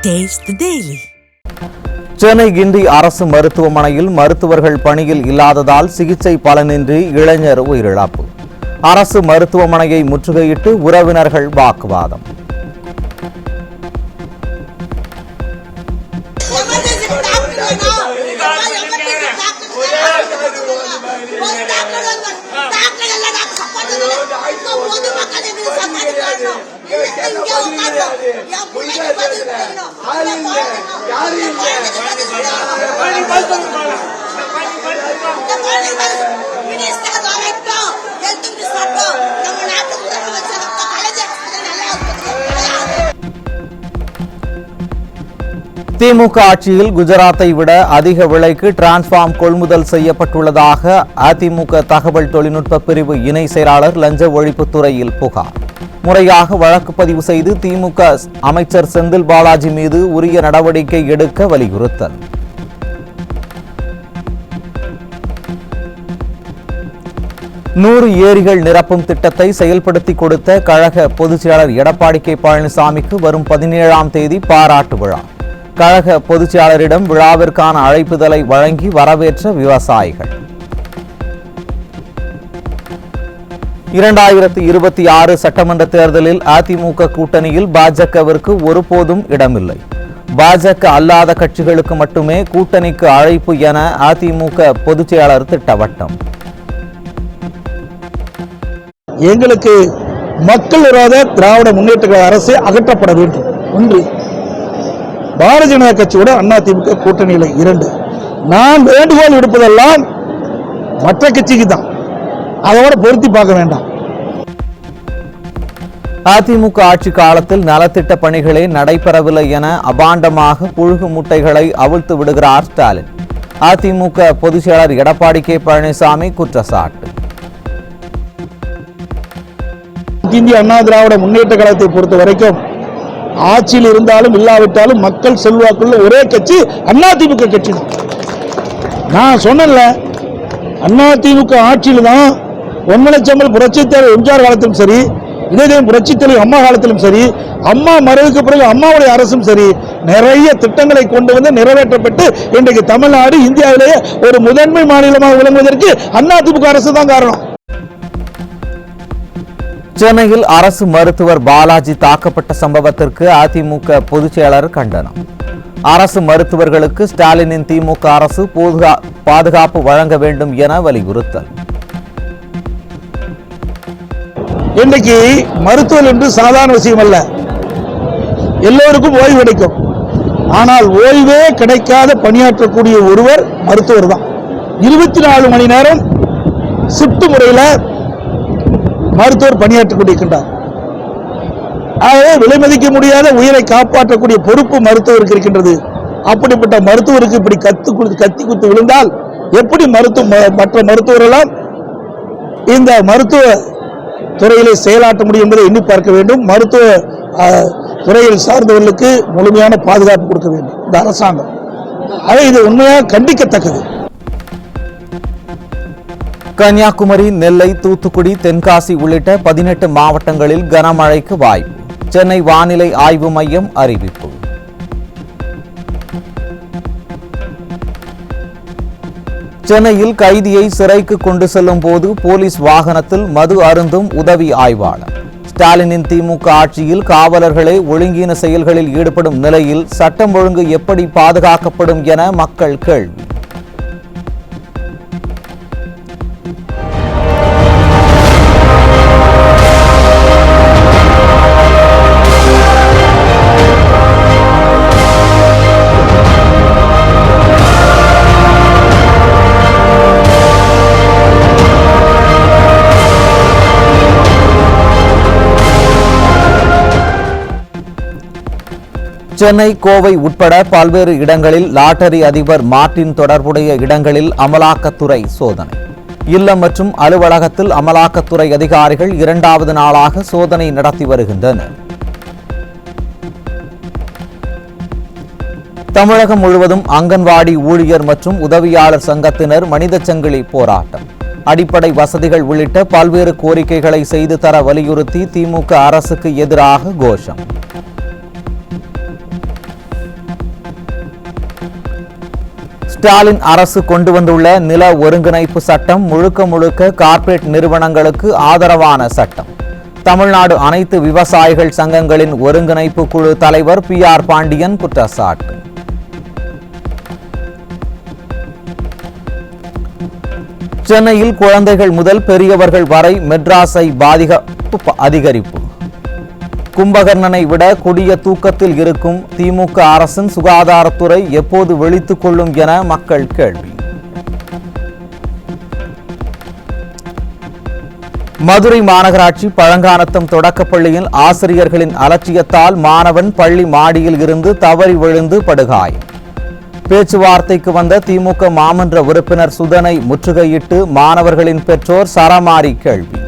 Taste the Daily. Chennai Guindy அரசு மருத்துவமனையில் மருத்துவர்கள் பணியில் இல்லாததால் சிகிச்சை பலனின்றி இளைஞர் உயிரிழப்பு. அரசு மருத்துவமனையை முற்றுகையிட்டு உறவினர்கள் வாக்குவாதம். திமுக ஆட்சியில் குஜராத்தை விட அதிக விலைக்கு டிரான்ஸ்பார்ம் கொள்முதல் செய்யப்பட்டுள்ளதாக அதிமுக தகவல் தொழில்நுட்ப பிரிவு இணை செயலாளர் லஞ்ச ஒழிப்புத்துறையில் புகார். முறையாக வழக்கு பதிவு செய்து திமுக அமைச்சர் செந்தில் பாலாஜி மீது உரிய நடவடிக்கை எடுக்க வலியுறுத்தல். நூறு ஏரிகள் நிரப்பும் திட்டத்தை செயல்படுத்தி கொடுத்த கழக பொதுச் செயலாளர் எடப்பாடி கே பழனிசாமிக்கு வரும் 17ஆம் தேதி பாராட்டு விழா. கழக பொதுச் செயலாளரிடம் விழாவிற்கான அழைப்புதலை வழங்கி வரவேற்ற விவசாயிகள். 2026 சட்டமன்ற தேர்தலில் அதிமுக கூட்டணியில் பாஜகவிற்கு ஒருபோதும் இடமில்லை. பாஜக அல்லாத கட்சிகளுக்கு மட்டுமே கூட்டணிக்கு அழைப்பு என அதிமுக பொதுச் செயலாளர் திட்டவட்டம். எங்களுக்கு மக்கள் விரோத திராவிட முன்னேற்ற கழக அரசு அகற்றப்பட வேண்டும். ஒன்று, பாரதிய ஜனதா கட்சியோட அதிமுக கூட்டணியில் 2. நான் வேண்டுகோள் விடுப்பதெல்லாம் மற்ற கட்சிக்கு தான், அதோட பொருத்தி பார்க்க வேண்டாம். அதிமுக ஆட்சி காலத்தில் நலத்திட்ட பணிகளே நடைபெறவில்லை என அபாண்டமாக புழுகு முட்டைகளை அவிழ்த்து விடுகிறார் ஸ்டாலின். அதிமுக பொதுச் செயலாளர் எடப்பாடி கே பழனிசாமி குற்றச்சாட்டு. இந்திய அண்ணா திராவிட முன்னேற்ற கழகத்தை பொறுத்த வரைக்கும் ஆட்சியில் இருந்தாலும் இல்லாவிட்டாலும் மக்கள் செல்வாக்குள்ள ஒரே கட்சி அதிமுக கட்சி தான். நான் சொன்னேன்ல, அதிமுக ஆட்சியில் தான் பொன்மனச்செம்மல் புரட்சித் தலைவர் எம்ஜிஆர் காலத்திலும் சரி, இதே புரட்சித் தலைவர் அம்மா காலத்திலும் சரி, அம்மா மறைவுக்கு பிறகு அம்மாவுடைய அரசும் சரி, நிறைய திட்டங்களை கொண்டு வந்து நிறைவேற்றப்பட்டு இன்றைக்கு தமிழ்நாடு இந்தியாவிலேயே ஒரு முதன்மை மாநிலமாக விளங்குவதற்கு அதிமுக அரசு தான் காரணம். சென்னையில் அரசு மருத்துவர் பாலாஜி தாக்கப்பட்ட சம்பவத்திற்கு அதிமுக பொதுச் செயலாளர் கண்டனம். அரசு மருத்துவர்களுக்கு ஸ்டாலினின் திமுக அரசு பாதுகாப்பு வழங்க வேண்டும் என வலியுறுத்தல். இன்றைக்கு மருத்துவர் என்று சாதாரண விஷயம் அல்ல, எல்லோருக்கும் ஓய்வு கிடைக்கும். ஆனால் ஓய்வே கிடைக்காத பணியாற்றக்கூடிய ஒருவர் மருத்துவர் தான். 24 மணி நேரம் ஷிப்ட் முறையில் மருத்துவர் பணியாற்றிக் கொண்டிருக்கின்றார். ஆகவே விலைமதிக்க முடியாத உயிரை காப்பாற்றக்கூடிய பொறுப்பு மருத்துவருக்கு இருக்கின்றது. அப்படிப்பட்ட மருத்துவருக்கு இப்படி கத்தி குத்து விழுந்தால் எப்படி மற்ற மருத்துவரெல்லாம் இந்த மருத்துவ துறையிலே செயலாற்ற முடியும் என்பதை எண்ணி பார்க்க வேண்டும். மருத்துவ துறையில் சார்ந்தவர்களுக்கு முழுமையான பாதுகாப்பு கொடுக்க வேண்டும் இந்த அரசாங்கம். ஆகவே இது உண்மையாக கண்டிக்கத்தக்கது. கன்னியாகுமரி, நெல்லை, தூத்துக்குடி, தென்காசி உள்ளிட்ட 18 மாவட்டங்களில் கனமழைக்கு வாய்ப்பு. சென்னை வானிலை ஆய்வு மையம் அறிவிப்பு. சென்னையில் கைதியை சிறைக்கு கொண்டு செல்லும் போது போலீஸ் வாகனத்தில் மது அருந்தும் உதவி ஆய்வாளர். ஸ்டாலினின் திமுக ஆட்சியில் காவலர்களே ஒழுங்கீன செயல்களில் ஈடுபடும் நிலையில் சட்டம் ஒழுங்கு எப்படி பாதுகாக்கப்படும் என மக்கள் கேள்வி. சென்னை, கோவை உட்பட பல்வேறு இடங்களில் லாட்டரி அதிபர் மார்டின் தொடர்புடைய இடங்களில் அமலாக்கத்துறை சோதனை. இல்லம் மற்றும் அலுவலகத்தில் அமலாக்கத்துறை அதிகாரிகள் 2வது நாளாக சோதனை நடத்தி வருகின்றனர். தமிழகம் முழுவதும் அங்கன்வாடி ஊழியர் மற்றும் உதவியாளர் சங்கத்தினர் மனித சங்கிலி போராட்டம். அடிப்படை வசதிகள் உள்ளிட்ட பல்வேறு கோரிக்கைகளை செய்து தர வலியுறுத்தி திமுக அரசுக்கு எதிராக கோஷம். ஸ்டாலின் அரசு கொண்டு வந்துள்ள நில ஒருங்கிணைப்பு சட்டம் முழுக்க கார்ப்பரேட் நிறுவனங்களுக்கு ஆதரவான சட்டம். தமிழ்நாடு அனைத்து விவசாயிகள் சங்கங்களின் ஒருங்கிணைப்பு குழு தலைவர் PR பாண்டியன் குற்றச்சாட்டு. சென்னையில் குழந்தைகள் முதல் பெரியவர்கள் வரை மெட்ராஸை பாதிப்பு அதிகரிப்பு. கும்பகர்ணனை விட கொடிய தூக்கத்தில் இருக்கும் திமுக அரசின் சுகாதாரத்துறை எப்போது விழித்துக் கொள்ளும் என மக்கள் கேள்வி. மதுரை மாநகராட்சி பழங்கானத்தம் தொடக்கப்பள்ளியில் ஆசிரியர்களின் அலட்சியத்தால் மாணவன் பள்ளி மாடியில் இருந்து தவறி விழுந்து படுகாயம். பேச்சுவார்த்தைக்கு வந்த திமுக மாமன்ற உறுப்பினர் சுதனை முற்றுகையிட்டு மாணவர்களின் பெற்றோர் சரமாரி கேள்வி.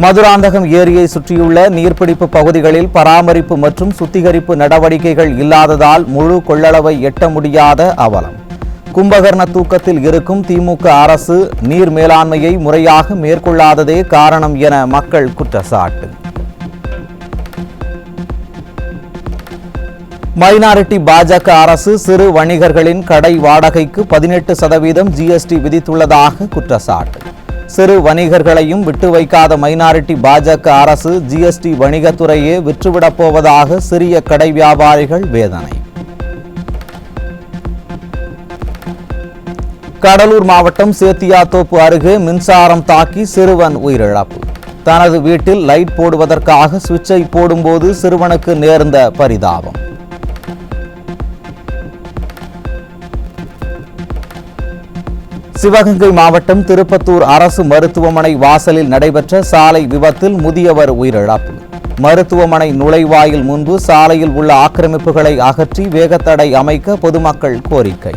மதுராந்தகம் ஏரியை சுற்றியுள்ள நீர்பிடிப்பு பகுதிகளில் பராமரிப்பு மற்றும் சுத்திகரிப்பு நடவடிக்கைகள் இல்லாததால் முழு கொள்ளளவை எட்ட முடியாத அவலம். கும்பகர்ண தூக்கத்தில் இருக்கும் திமுக அரசு நீர் மேலாண்மையை முறையாக மேற்கொள்ளாததே காரணம் என மக்கள் குற்றச்சாட்டு. மைனாரிட்டி பாஜக அரசு சிறு வணிகர்களின் கடை வாடகைக்கு 18% GST விதித்துள்ளதாக குற்றச்சாட்டு. சிறு வணிகர்களையும் விட்டு வைக்காத மைனாரிட்டி பாஜக அரசு GST வணிகத்துறையே விற்றுவிடப் போவதாக சிறிய கடை வியாபாரிகள் வேதனை. கடலூர் மாவட்டம் சேத்தியாத்தோப்பு அருகே மின்சாரம் தாக்கி சிறுவன் உயிரிழப்பு. தனது வீட்டில் லைட் போடுவதற்காக சுவிட்சை போடும்போது சிறுவனுக்கு நேர்ந்த பரிதாபம். சிவகங்கை மாவட்டம் திருப்பத்தூர் அரசு மருத்துவமனை வாசலில் நடைபெற்ற சாலை விபத்தில் முதியவர் உயிரிழப்பு. மருத்துவமனை நுழைவாயில் முன்பு சாலையில் உள்ள ஆக்கிரமிப்புகளை அகற்றி வேகத்தடை அமைக்க பொதுமக்கள் கோரிக்கை.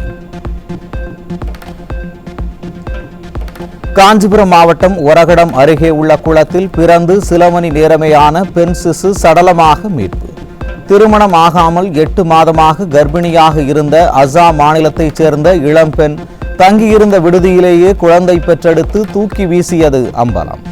காஞ்சிபுரம் மாவட்டம் ஒரகடம் அருகே உள்ள குளத்தில் பிறந்து சில மணி நேரமேயான பெண் சிசு சடலமாக மீட்பு. திருமணம் ஆகாமல் 8 மாதமாக கர்ப்பிணியாக இருந்த அசாம் மாநிலத்தைச் சேர்ந்த இளம்பெண் தங்கியிருந்த விடுதியிலேயே குழந்தை பெற்றெடுத்து தூக்கி வீசியது அம்பலம்.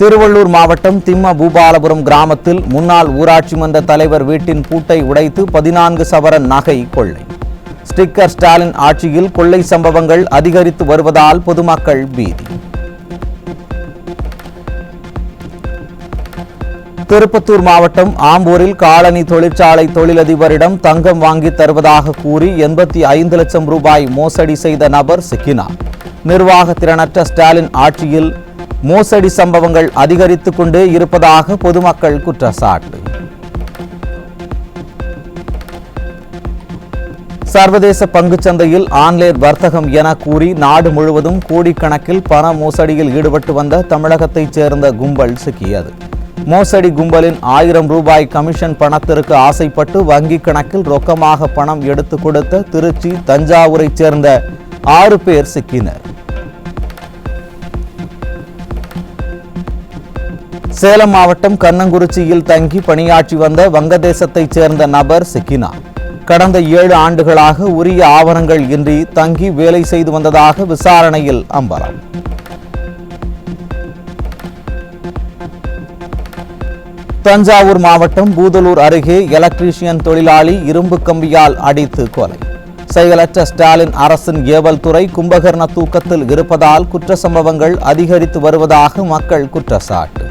திருவள்ளூர் மாவட்டம் திம்ம பூபாலபுரம் கிராமத்தில் முன்னாள் ஊராட்சி மன்ற தலைவர் வீட்டின் பூட்டை உடைத்து 14 சவரன் நகை கொள்ளை. ஸ்டிக்கர் ஸ்டாலின் ஆட்சியில் கொள்ளை சம்பவங்கள் அதிகரித்து வருவதால் பொதுமக்கள் பீதி. திருப்பத்தூர் மாவட்டம் ஆம்பூரில் காலனி தொழிற்சாலை தொழிலதிபரிடம் தங்கம் வாங்கி தருவதாக கூறி 85 லட்சம் ரூபாய் மோசடி செய்த நபர் சிக்கினார். நிர்வாக திறனற்ற ஸ்டாலின் ஆட்சியில் மோசடி சம்பவங்கள் அதிகரித்துக் கொண்டே இருப்பதாக பொதுமக்கள் குற்றச்சாட்டு. சர்வதேச பங்குச்சந்தையில் ஆன்லைன் வர்த்தகம் என கூறி நாடு முழுவதும் கோடிக்கணக்கில் பண மோசடியில் ஈடுபட்டு வந்த தமிழகத்தைச் சேர்ந்த கும்பல் சிக்கியது. மோசடி கும்பலின் 1000 ரூபாய் கமிஷன் பணத்திற்கு ஆசைப்பட்டு வங்கிக் கணக்கில் ரொக்கமாக பணம் எடுத்து கொடுத்த திருச்சி, தஞ்சாவூரைச் சேர்ந்த 6 பேர் சிக்கினர். சேலம் மாவட்டம் கண்ணங்குறிச்சியில் தங்கி பணியாற்றி வந்த வங்கதேசத்தைச் சேர்ந்த நபர் சிக்கினார். கடந்த 7 ஆண்டுகளாக உரிய ஆவணங்கள் இன்றி தங்கி வேலை செய்து வந்ததாக விசாரணையில் அம்பலம். தஞ்சாவூர் மாவட்டம் பூதலூர் அருகே எலக்ட்ரீஷியன் தொழிலாளி இரும்பு கம்பியால் அடித்து கொலை. செயலற்ற ஸ்டாலின் அரசின் ஏவல் துறை கும்பகர்ண தூக்கத்தில் இருப்பதால் குற்ற சம்பவங்கள் அதிகரித்து வருவதாக மக்கள் குற்றச்சாட்டு.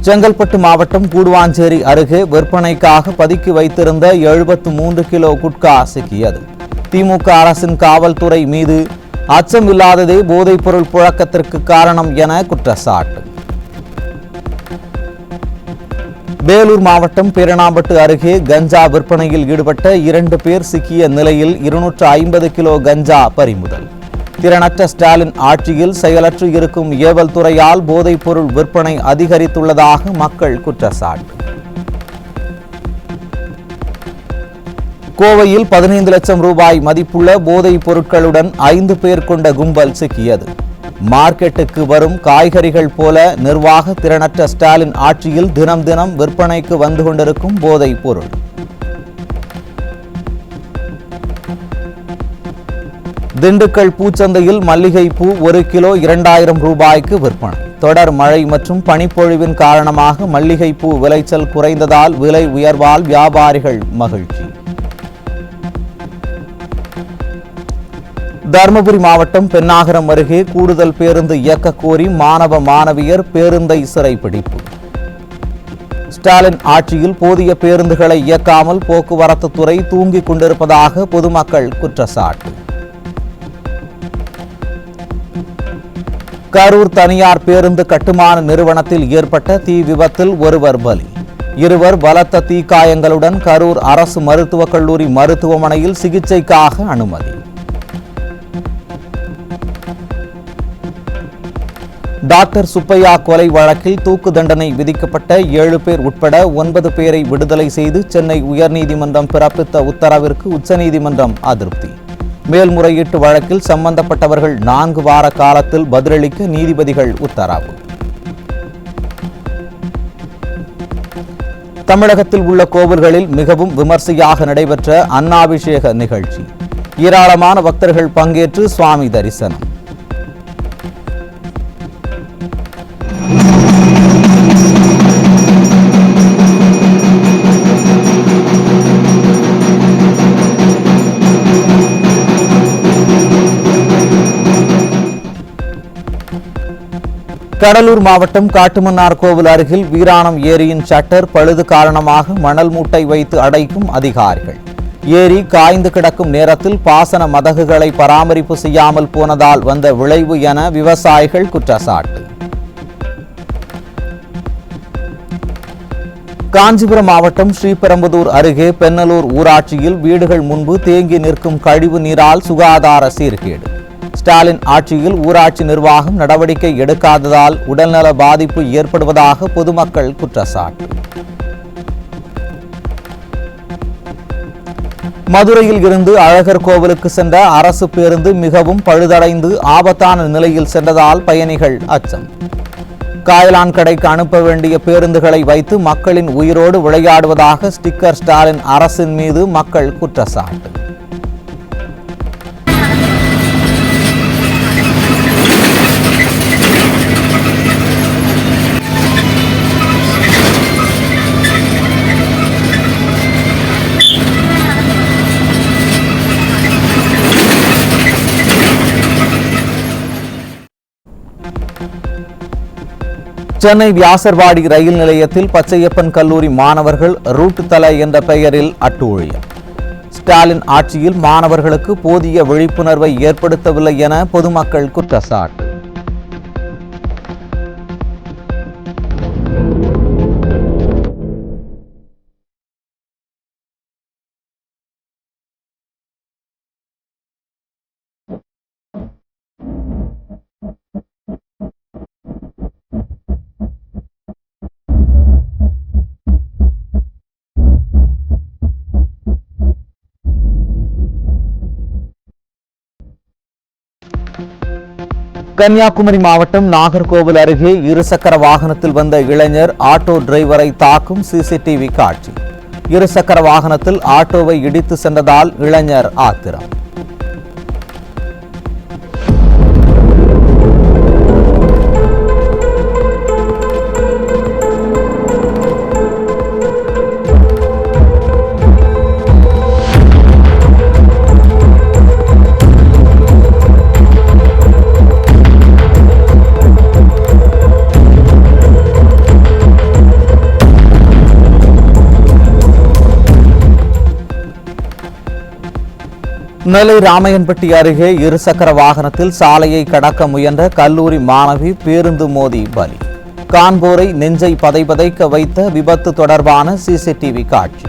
செங்கல்பட்டு மாவட்டம் கூடுவாஞ்சேரி அருகே விற்பனைக்காக பதுக்கி வைத்திருந்த 73 கிலோ குட்கா சிக்கியது. திமுக அரசின் காவல்துறை மீது அச்சம் இல்லாததே போதைப்பொருள் புழக்கத்திற்கு காரணம் என குற்றச்சாட்டு. வேலூர் மாவட்டம் பேரணாம்பட்டு அருகே கஞ்சா விற்பனையில் ஈடுபட்ட 2 பேர் சிக்கிய நிலையில் 250 கிலோ கஞ்சா பறிமுதல். திறனற்ற ஸ்டாலின் ஆட்சியில் செயலற்று இருக்கும் ஏவல் துறையால் போதைப்பொருள் விற்பனை அதிகரித்துள்ளதாக மக்கள் குற்றச்சாட்டு. கோவையில் 15 லட்சம் ரூபாய் மதிப்புள்ள போதைப் பொருட்களுடன் 5 பேர் கொண்ட கும்பல் சிக்கியது. மார்க்கெட்டுக்கு வரும் காய்கறிகள் போல நிர்வாக திறனற்ற ஸ்டாலின் ஆட்சியில் தினம் தினம் விற்பனைக்கு வந்து கொண்டிருக்கும் போதைப் பொருள். திண்டுக்கல் பூச்சந்தையில் மல்லிகை பூ 1 கிலோ 2000 ரூபாய்க்கு விற்பனை. தொடர் மழை மற்றும் பனிப்பொழிவின் காரணமாக மல்லிகைப்பூ விளைச்சல் குறைந்ததால் விலை உயர்வால் வியாபாரிகள் மகிழ்ச்சி. தருமபுரி மாவட்டம் பென்னாகரம் அருகே கூடுதல் பேருந்து இயக்க கோரி மாணவ மாணவியர் பேருந்தை சிறைப்பிடிப்பு. ஸ்டாலின் ஆட்சியில் போதிய பேருந்துகளை இயக்காமல் போக்குவரத்து துறை தூங்கிக் கொண்டிருப்பதாக பொதுமக்கள் குற்றச்சாட்டு. கரூர் தனியார் பேருந்து கட்டுமான நிறுவனத்தில் ஏற்பட்ட தீ விபத்தில் ஒருவர் பலி. இருவர் பலத்த தீக்காயங்களுடன் கரூர் அரசு மருத்துவக் கல்லூரி மருத்துவமனையில் சிகிச்சைக்காக அனுமதி. டாக்டர் சுப்பையா கொலை வழக்கில் தூக்கு தண்டனை விதிக்கப்பட்ட 7 பேர் உட்பட 9 பேரை விடுதலை செய்து சென்னை உயர்நீதிமன்றம் பிறப்பித்த உத்தரவிற்கு உச்சநீதிமன்றம் அதிருப்தி. மேல்முறையீட்டு வழக்கில் சம்பந்தப்பட்டவர்கள் 4 வார காலத்தில் பதிலளிக்க நீதிபதிகள் உத்தரவு. தமிழகத்தில் உள்ள கோவில்களில் மிகவும் விமர்சையாக நடைபெற்ற அன்னாபிஷேக நிகழ்ச்சி. ஏராளமான பக்தர்கள் பங்கேற்று சுவாமி தரிசனம். கடலூர் மாவட்டம் காட்டுமன்னார் கோவில் அருகில் வீராணம் ஏரியின் ஷட்டர் பழுது காரணமாக மணல் மூட்டை வைத்து அடைக்கும் அதிகாரிகள். ஏரி காய்ந்து கிடக்கும் நேரத்தில் பாசன மதகுகளை பராமரிப்பு செய்யாமல் போனதால் வந்த விளைவு என விவசாயிகள் குற்றச்சாட்டு. காஞ்சிபுரம் மாவட்டம் ஸ்ரீபெரும்புதூர் அருகே பெண்ணலூர் ஊராட்சியில் வீடுகள் முன்பு தேங்கி நிற்கும் கழிவு நீரால் சுகாதார சீர்கேடு. ஸ்டாலின் ஆட்சியில் ஊராட்சி நிர்வாகம் நடவடிக்கை எடுக்காததால் உடல்நல பாதிப்பு ஏற்படுவதாக பொதுமக்கள் குற்றச்சாட்டு. மதுரையில் இருந்து அழகர் கோவிலுக்கு சென்ற அரசு பேருந்து மிகவும் பழுதடைந்து ஆபத்தான நிலையில் சென்றதால் பயணிகள் அச்சம். காயலான் கடைக்கு அனுப்ப வேண்டிய பேருந்துகளை வைத்து மக்களின் உயிரோடு விளையாடுவதாக ஸ்டிக்கர் ஸ்டாலின் அரசின் மீது மக்கள் குற்றச்சாட்டு. சென்னை வியாசர்பாடி ரயில் நிலையத்தில் பச்சையப்பன் கல்லூரி மாணவர்கள் ரூட் தலை என்ற பெயரில் அட்டூழியம். ஸ்டாலின் ஆட்சியில் மாணவர்களுக்கு போதிய விழிப்புணர்வை ஏற்படுத்தவில்லை என பொதுமக்கள் குற்றச்சாட்டு. கன்னியாகுமரி மாவட்டம் நாகர்கோவில் அருகே இருசக்கர வாகனத்தில் வந்த இளைஞர் ஆட்டோ டிரைவரை தாக்கும் சிசிடிவி காட்சி. இருசக்கர வாகனத்தில் ஆட்டோவை இடித்து சென்றதால் இளைஞர் ஆத்திரம். நெல்லை ராமையன்பட்டி அருகே இருசக்கர வாகனத்தில் சாலையை கடக்க முயன்ற கல்லூரி மாணவி பேருந்து மோதி பலி. காண்போரை நெஞ்சை பதைபதைக்க வைத்த விபத்து தொடர்பான சிசிடிவி காட்சி.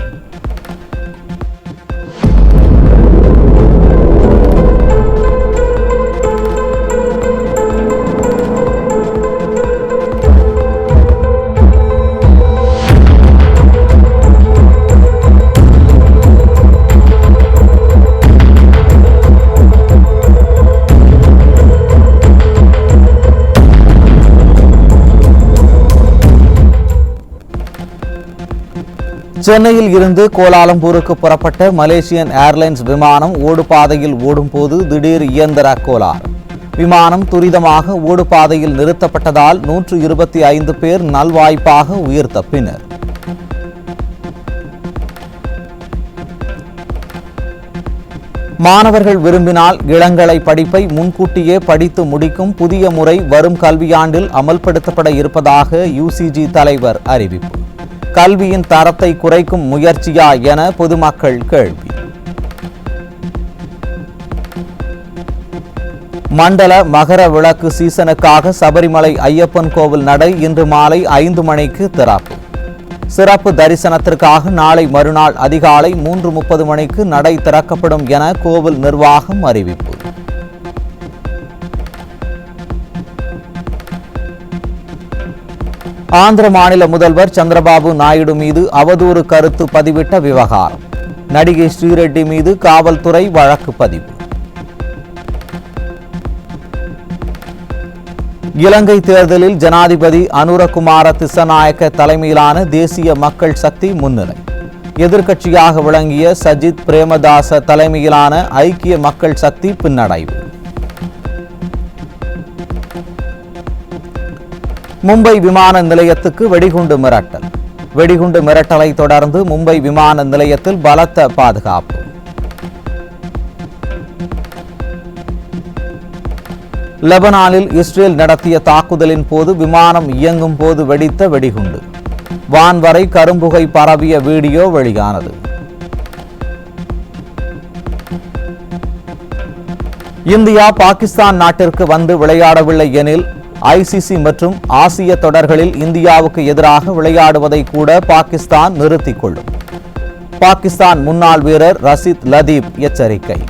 சென்னையில் இருந்து கோலாலம்பூருக்கு புறப்பட்ட மலேசியன் ஏர்லைன்ஸ் விமானம் ஓடுபாதையில் ஓடும்போது திடீர் இயந்திர கோளாறு. விமானம் துரிதமாக ஓடுபாதையில் நிறுத்தப்பட்டதால் 125 பேர் நல்வாய்ப்பாக உயிர் தப்பினர். மாணவர்கள் விரும்பினால் இளங்கலை படிப்பை முன்கூட்டியே படித்து முடிக்கும் புதிய முறை வரும் கல்வியாண்டில் அமல்படுத்தப்பட இருப்பதாக யுசிஜி தலைவர் அறிவிப்பு. கல்வியின் தரத்தை குறைக்கும் முயற்சியா என பொதுமக்கள் கேள்வி. மண்டல மகர விளக்கு சீசனுக்காக சபரிமலை ஐயப்பன் கோவில் நடை இன்று மாலை 5 மணிக்கு திறப்பு. சிறப்பு தரிசனத்திற்காக நாளை மறுநாள் அதிகாலை 3:30 மணிக்கு நடை திறக்கப்படும் என கோவில் நிர்வாகம் அறிவிப்பு. ஆந்திர மாநில முதல்வர் சந்திரபாபு நாயுடு மீது அவதூறு கருத்து பதிவிட்ட விவகாரம். நடிகை ஸ்ரீரெட்டி மீது காவல்துறை வழக்கு பதிவு. இலங்கை தேர்தலில் ஜனாதிபதி அனுரகுமார திசநாயக்க தலைமையிலான தேசிய மக்கள் சக்தி முன்னிலை. எதிர்க்கட்சியாக விளங்கிய சஜித் பிரேமதாச தலைமையிலான ஐக்கிய மக்கள் சக்தி பின்னடைவு. மும்பை விமான நிலையத்துக்கு வெடிகுண்டு மிரட்டல். வெடிகுண்டு மிரட்டலை தொடர்ந்து மும்பை விமான நிலையத்தில் பலத்த பாதுகாப்பு. லெபனானில் இஸ்ரேல் நடத்திய தாக்குதலின் போது விமானம் இயங்கும் போது வெடித்த வெடிகுண்டு. வான்வரை கரும்புகை பரவிய வீடியோ வெளியானது. இந்தியா பாகிஸ்தான் நாட்டிற்கு வந்து விளையாடவில்லை எனில் ஐசிசி மற்றும் ஆசிய தொடர்களில் இந்தியாவுக்கு எதிராக விளையாடுவதை கூட பாகிஸ்தான் நிறுத்திக் கொள்ளும். பாகிஸ்தான் முன்னாள் வீரர் ரஷீத் லதீப் எச்சரிக்கை.